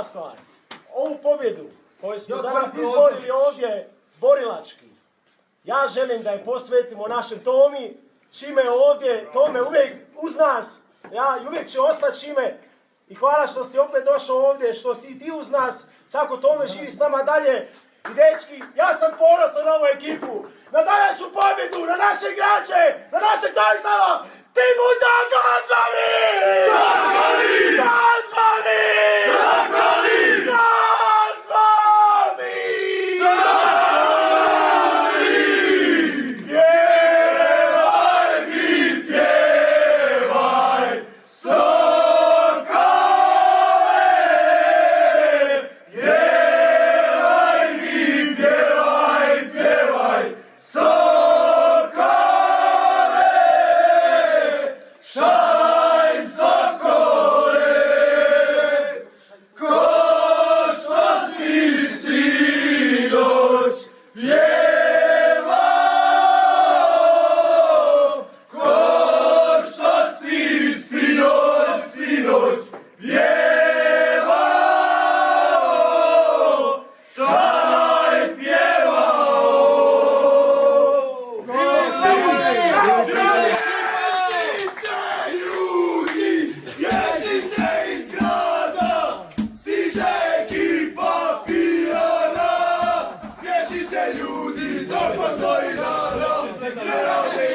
druga stvar, ovu pobjedu koju smo danas izborili ovdje borilački, ja želim da je posvetimo našem Tomi, čime je ovdje, Tome uvijek uz nas, ja i uvijek će ostati čime. I hvala što si opet došao ovdje, što si ti uz nas, tako Tome živi s nama dalje. I dečki, ja sam ponosan na ovu ekipu, na današnju pobjedu, na naše igrače, na našeg Tomislava, Timuta Gazvani! Zahvali! Gazvani! Zahvali! Gazvani! Zahvali! Pjevaj mi, pjevaj, Sokole! Pjevaj mi, pjevaj, pjevaj, Sokole! Šalaj, Sokole! Ko što si sinoć pjevao, ko što si sinoć pjevao, šalaj pjevao. Ježite iz grada, stiže ekipa pijana. Ježite ljudi, dok postoji narod, ne radi